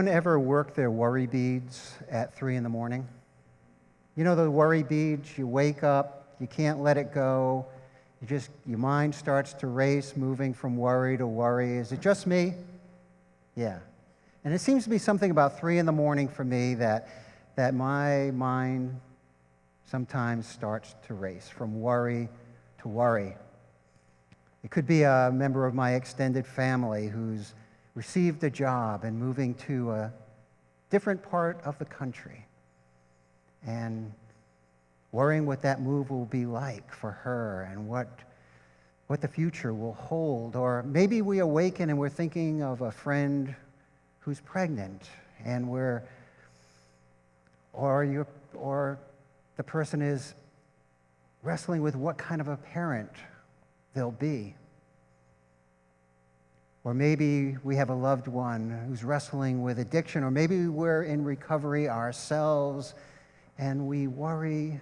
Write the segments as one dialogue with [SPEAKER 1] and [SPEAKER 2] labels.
[SPEAKER 1] Anyone ever work their worry beads at 3 in the morning? You know the worry beads, you wake up, you can't let it go, your mind starts to race, moving from worry to worry. Is it just me? Yeah. And it seems to be something about 3 in the morning for me that my mind sometimes starts to race from worry to worry. It could be a member of my extended family who's received a job and moving to a different part of the country and worrying what that move will be like for her and what the future will hold. Or maybe we awaken and we're thinking of a friend who's pregnant and or the person is wrestling with what kind of a parent they'll be. Or maybe we have a loved one who's wrestling with addiction, or maybe we're in recovery ourselves and we worry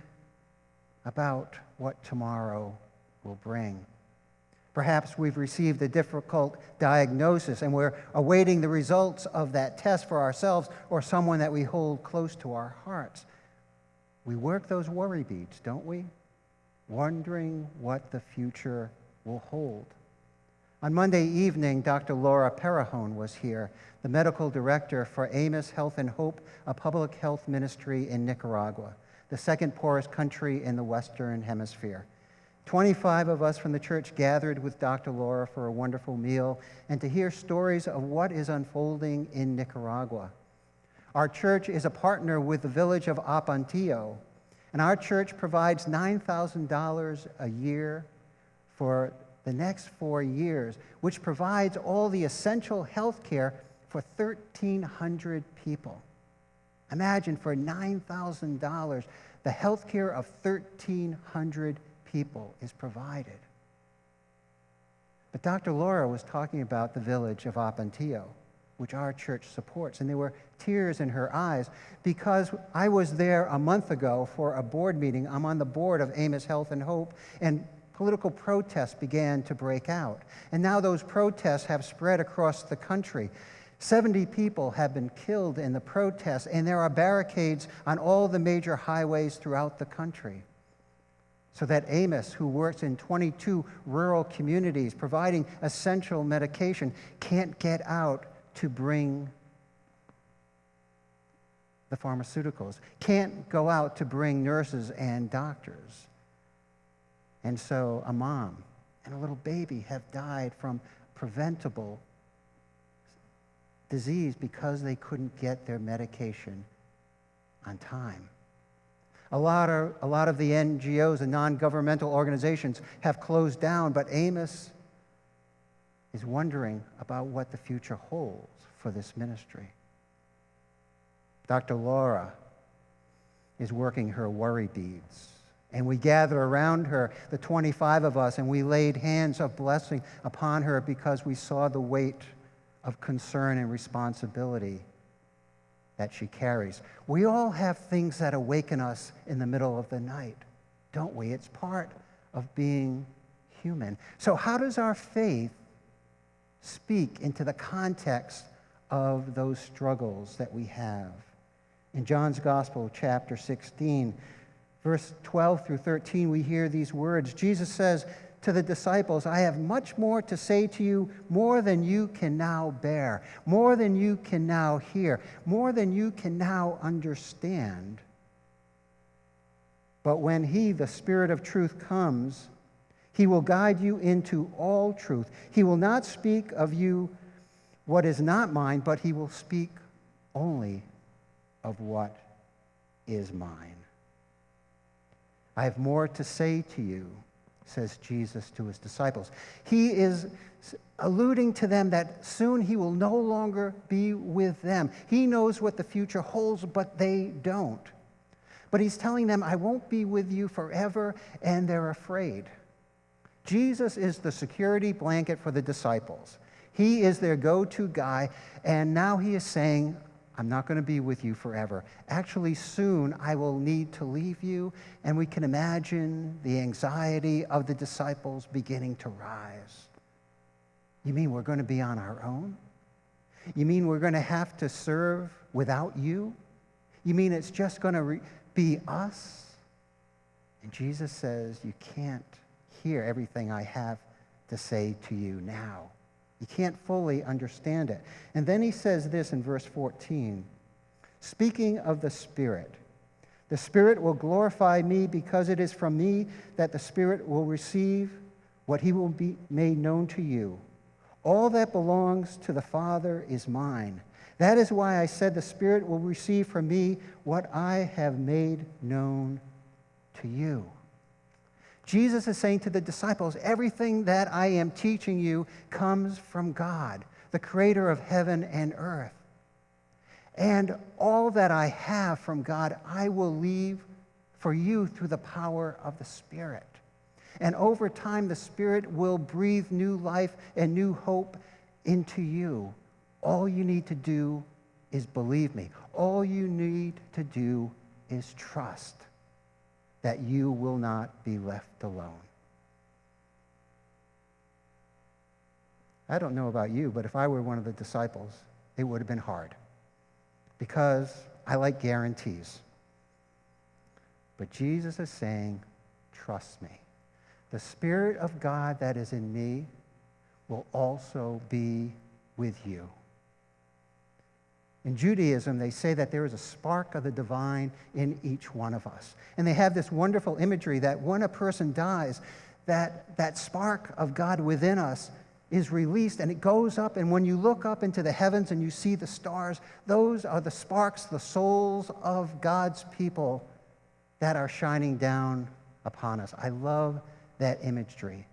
[SPEAKER 1] about what tomorrow will bring. Perhaps we've received a difficult diagnosis and we're awaiting the results of that test for ourselves or someone that we hold close to our hearts. We work those worry beads, don't we? Wondering what the future will hold. On Monday evening, Dr. Laura Perrahone was here, the medical director for Amos Health and Hope, a public health ministry in Nicaragua, the second poorest country in the Western Hemisphere. 25 of us from the church gathered with Dr. Laura for a wonderful meal and to hear stories of what is unfolding in Nicaragua. Our church is a partner with the village of Apantillo, and our church provides $9,000 a year for the next 4 years, which provides all the essential health care for 1,300 people. Imagine for $9,000, the health care of 1,300 people is provided. But Dr. Laura was talking about the village of Apantillo, which our church supports, and there were tears in her eyes because I was there a month ago for a board meeting. I'm on the board of Amos Health and Hope, and political protests began to break out. And now those protests have spread across the country. 70 people have been killed in the protests, and there are barricades on all the major highways throughout the country. So that Amos, who works in 22 rural communities providing essential medication, can't get out to bring the pharmaceuticals, can't go out to bring nurses and doctors. And so a mom and a little baby have died from preventable disease because they couldn't get their medication on time. A lot of the NGOs and non-governmental organizations have closed down, but Amos is wondering about what the future holds for this ministry. Dr. Laura is working her worry beads. And we gather around her, the 25 of us, and we laid hands of blessing upon her because we saw the weight of concern and responsibility that she carries. We all have things that awaken us in the middle of the night, don't we? It's part of being human. So how does our faith speak into the context of those struggles that we have? In John's Gospel, chapter 16, verse 12 through 13, we hear these words. Jesus says to the disciples, "I have much more to say to you, more than you can now bear, more than you can now hear, more than you can now understand. But when He, the Spirit of truth, comes, He will guide you into all truth. He will not speak of you what is not mine, but He will speak only of what is mine." I have more to say to you, says Jesus to His disciples. He is alluding to them that soon He will no longer be with them. He knows what the future holds, but they don't. But He's telling them, I won't be with you forever, and they're afraid. Jesus is the security blanket for the disciples. He is their go-to guy, and now He is saying, I'm not going to be with you forever. Actually, soon I will need to leave you, and we can imagine the anxiety of the disciples beginning to rise. You mean we're going to be on our own? You mean we're going to have to serve without you? You mean it's just going to be us? And Jesus says, you can't hear everything I have to say to you now. You can't fully understand it. And then he says this in verse 14, speaking of the Spirit will glorify me because it is from me that the Spirit will receive what he will be made known to you. All that belongs to the Father is mine. That is why I said the Spirit will receive from me what I have made known to you. Jesus is saying to the disciples, everything that I am teaching you comes from God, the creator of heaven and earth. And all that I have from God, I will leave for you through the power of the Spirit. And over time, the Spirit will breathe new life and new hope into you. All you need to do is believe me. All you need to do is trust that you will not be left alone. I don't know about you, but if I were one of the disciples, it would have been hard because I like guarantees. But Jesus is saying, trust me. The Spirit of God that is in me will also be with you. In Judaism, they say that there is a spark of the divine in each one of us. And they have this wonderful imagery that when a person dies, that spark of God within us is released and it goes up. And when you look up into the heavens and you see the stars, those are the sparks, the souls of God's people that are shining down upon us. I love that imagery.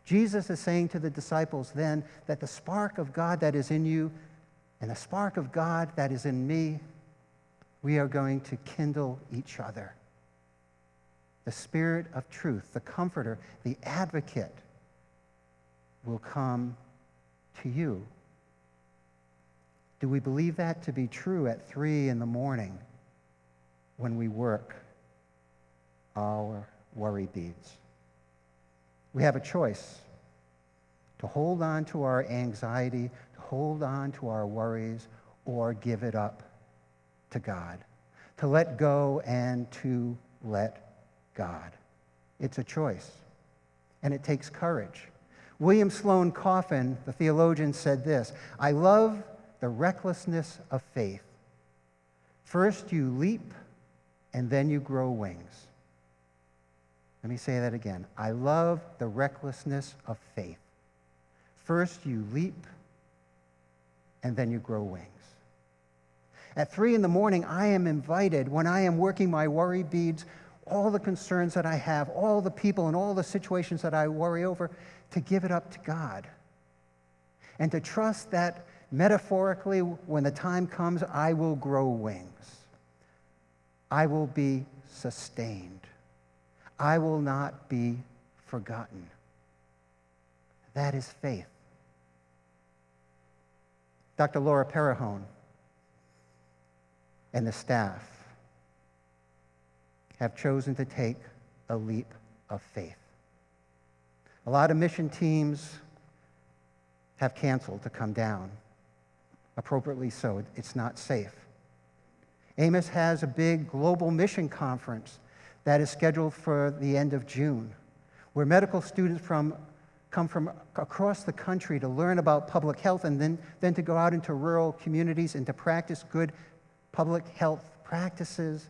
[SPEAKER 1] Jesus is saying to the disciples then that the spark of God that is in you and the spark of God that is in me, we are going to kindle each other. The Spirit of truth, the Comforter, the Advocate will come to you. Do we believe that to be true at 3 a.m. when we work our worry beads? We have a choice to hold on to our anxiety, to hold on to our worries, or give it up to God, to let go and to let God. It's a choice, and it takes courage. William Sloane Coffin, the theologian, said this, I love the recklessness of faith. First you leap, and then you grow wings. Let me say that again. I love the recklessness of faith. First you leap, and then you grow wings. At 3 a.m, I am invited, when I am working my worry beads, all the concerns that I have, all the people and all the situations that I worry over, to give it up to God. And to trust that metaphorically, when the time comes, I will grow wings. I will be sustained. I will not be forgotten. That is faith. Dr. Laura Perrihone and the staff have chosen to take a leap of faith. A lot of mission teams have canceled to come down. Appropriately so. It's not safe. Amos has a big global mission conference that is scheduled for the end of June, where medical students come from across the country to learn about public health and then to go out into rural communities and to practice good public health practices.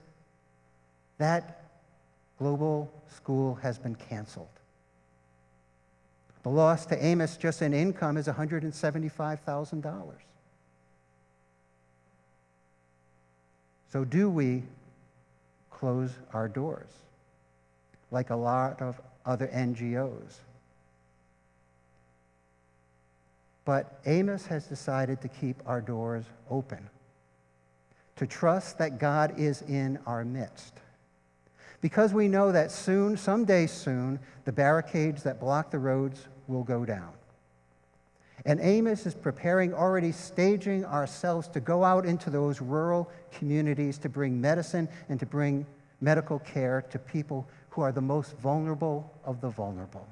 [SPEAKER 1] That global school has been canceled. The loss to Amos just in income is $175,000. So do we close our doors like a lot of other NGOs? But Amos has decided to keep our doors open, to trust that God is in our midst. Because we know that soon, someday soon, the barricades that block the roads will go down. And Amos is preparing, already staging ourselves to go out into those rural communities to bring medicine and to bring medical care to people who are the most vulnerable of the vulnerable.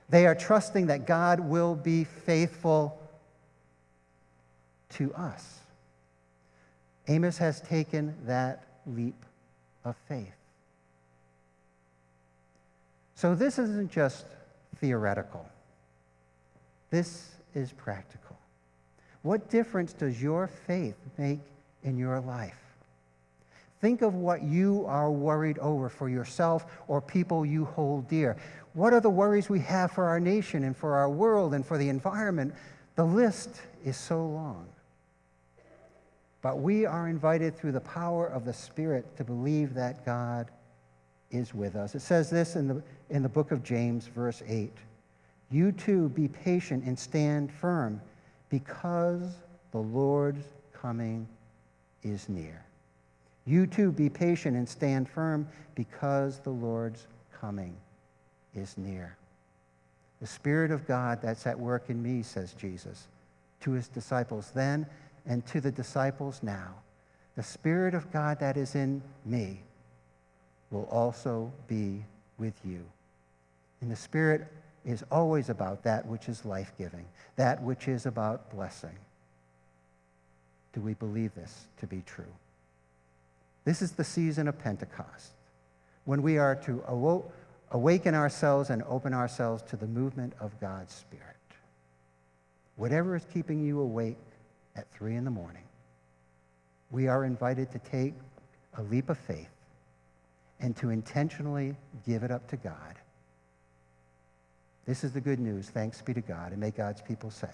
[SPEAKER 1] They are trusting that God will be faithful to us. Amos has taken that leap of faith. So this isn't just theoretical. This is practical. What difference does your faith make in your life? Think of what you are worried over for yourself or people you hold dear. What are the worries we have for our nation and for our world and for the environment? The list is so long. But we are invited through the power of the Spirit to believe that God is with us. It says this in the book of James, verse 8. You too be patient and stand firm, because the Lord's coming is near. You too be patient and stand firm, because the Lord's coming is near. The Spirit of God that's at work in me, says Jesus, to his disciples then and to the disciples now. The Spirit of God that is in me will also be with you. And the Spirit is always about that which is life-giving, that which is about blessing. Do we believe this to be true? This is the season of Pentecost, when we are to awaken ourselves and open ourselves to the movement of God's Spirit. Whatever is keeping you awake at 3 a.m, we are invited to take a leap of faith and to intentionally give it up to God. This is the good news. Thanks be to God. And may God's people say,